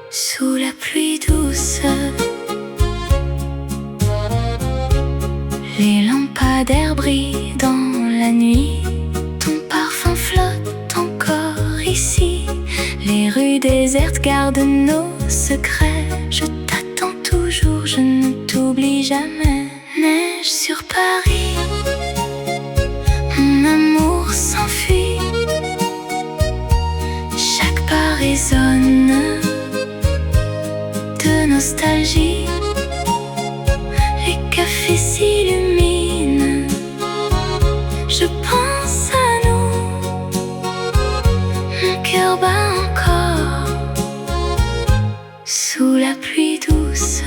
sous la pluie douce. Les lampadaires brillent dans la nuit. Ton parfum flotte encore ici. Les rues désertes gardent nos secrets. Je t'attends toujours, je ne t'oublie jamais. Neige sur Paris, mon amour s'enfuit. Chaque pas résonne de nostalgie. Les cafés s'illuminent, je pense à nous. Mon cœur bat encore sous la pluie douce.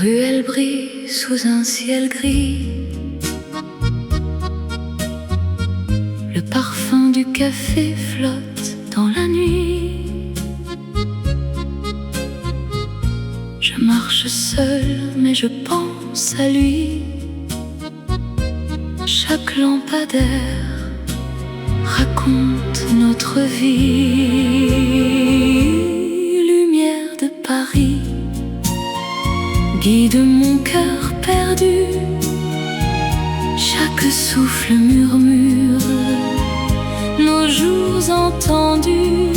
ruelles brillent sous un ciel gris. Le parfum du café flotte dans la nuit. Je marche seule, mais je pense à lui. Chaque lampadaire raconte notre vie. Lumière de Paris, guide mon cœur perdu. Chaque souffle murmure nos jours entendus.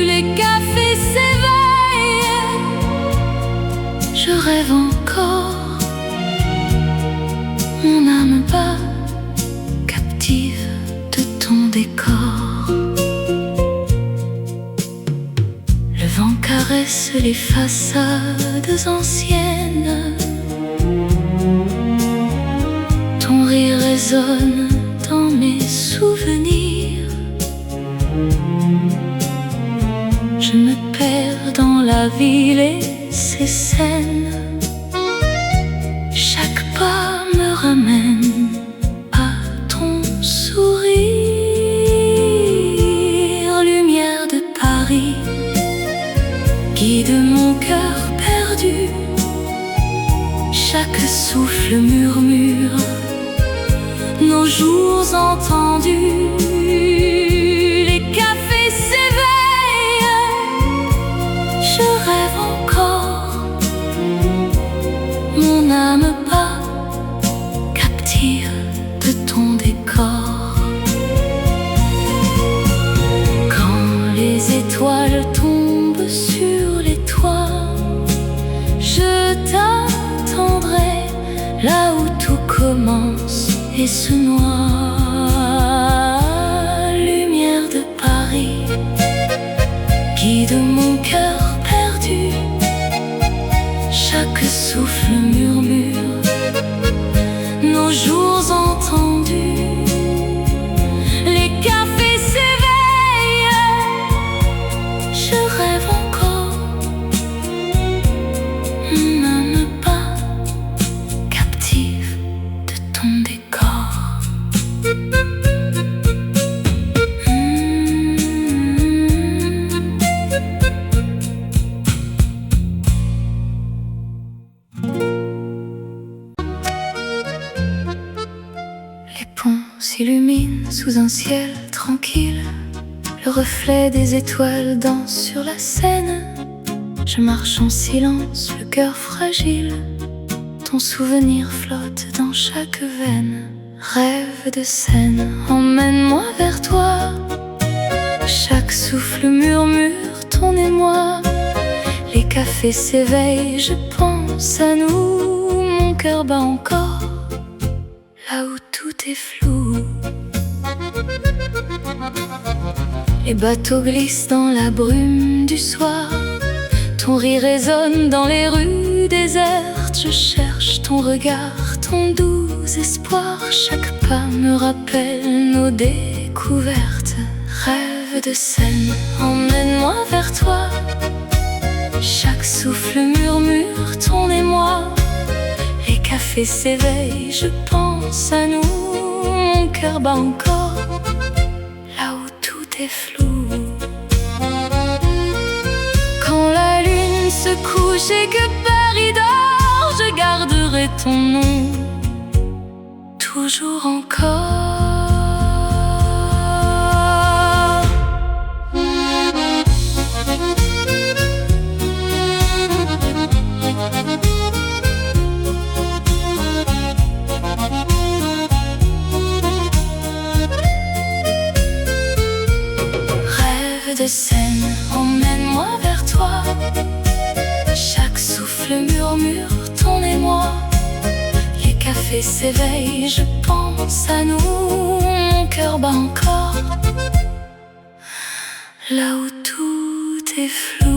Les cafés s'éveillent, je rêve encore. Mon âme bat, captive de ton décor. Le vent caresse les façades anciennes. Ton rire résonne dans mes souvenirs. Je me perds dans la ville et ses scènes. Chaque pas me ramène à ton sourire. Lumière de Paris, guide mon cœur perdu. Chaque souffle murmure nos jours entendus. Les cafés s'éveillent, je rêve encore. Mon âme bat, captive de ton décor. Quand les étoiles tombent sur les toits, je t'attendrai là où tout commence et se noie. Lumière de Paris, guide mon cœur perdu. Chaque souffle murmure nos jours entendus. Les cafés s'éveillent, je rêve encore. Mon âme bat, captive de ton décor. Les ponts s'illuminent sous un ciel tranquille. Le reflet des étoiles danse sur la Seine. Je marche en silence, le cœur fragile. Ton souvenir flotte dans chaque veine. Rêve de Seine, emmène-moi vers toi. Chaque souffle murmure ton émoi. Les cafés s'éveillent, je pense à nous. Mon cœur bat encore, là où tout est flou. Les bateaux glissent dans la brume du soir. Ton rire résonne dans les rues désertes. Je cherche ton regard, ton doux espoir. Chaque pas me rappelle nos découvertes. Rêve de Seine, emmène-moi vers toi. Chaque souffle murmure ton émoi. Les cafés s'éveillent, je pense à nous. Mon cœur bat encore, là où tout est flou. Quand la lune se couche et que Paris dort, je garderai ton nom, toujours encore. Rêve de Seine, emmène-moi vers toi. Chaque souffle murmure ton émoi. Les cafés s'éveillent, je pense à nous. Mon cœur bat encore, là où tout est flou.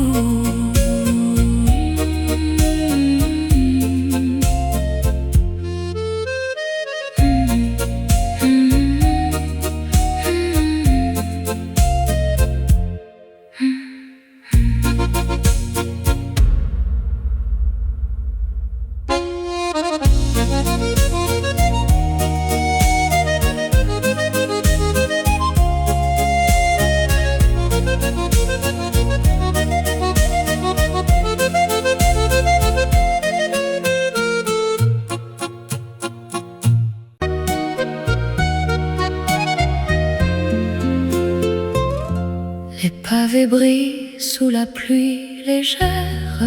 pavés brillent sous la pluie légère.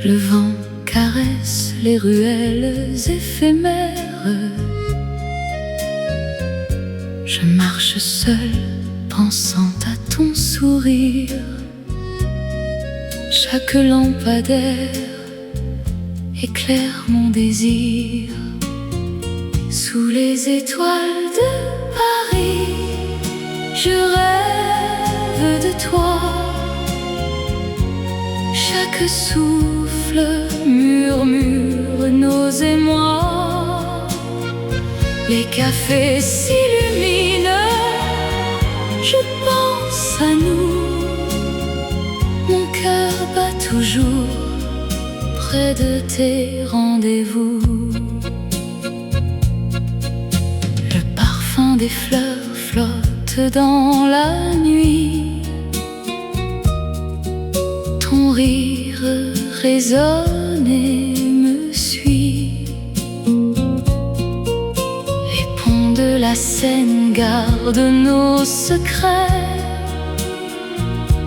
Le vent caresse les ruelles éphémères. Je marche seule, pensant à ton sourire. Chaque lampadaire éclaire mon désir. Sous les étoiles de Paris, je rêve de toi. Chaque souffle murmure nos émois. Les cafés s'illuminent, je pense à nous. Mon cœur bat toujours près de tes rendez-vous. Le parfum des fleurs flotte dans la nuit. Ton rire résonne et me suit. Les ponts de la Seine gardent nos secrets.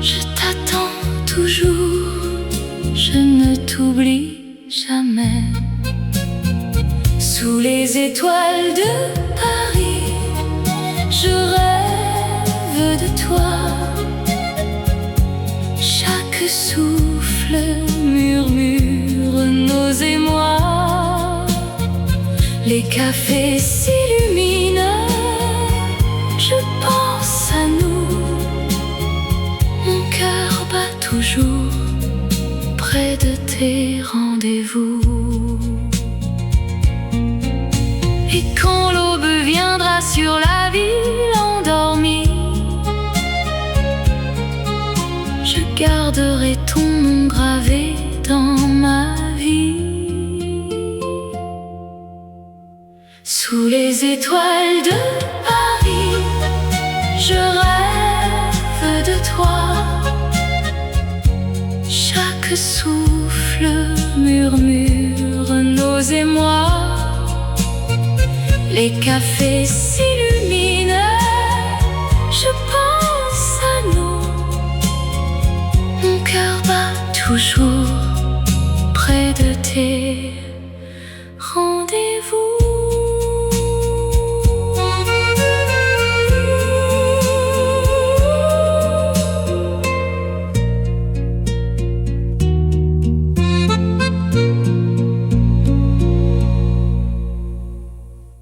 Je t'attends toujours, je ne t'oublie jamais. Sous les étoiles de Paris, je rêve de toi. Chaque souffle murmure nos émois. Les cafés s'illuminent, je pense à nous. Mon cœur bat toujours près de tes rendez-vous. Et quand l'aube viendra sur la ville endormie, je garderai ton nom gravé dans ma vie. Sous les étoiles de Paris, je rêve de toi. Chaque souffle murmure nos émois. Les cafés s'illuminent,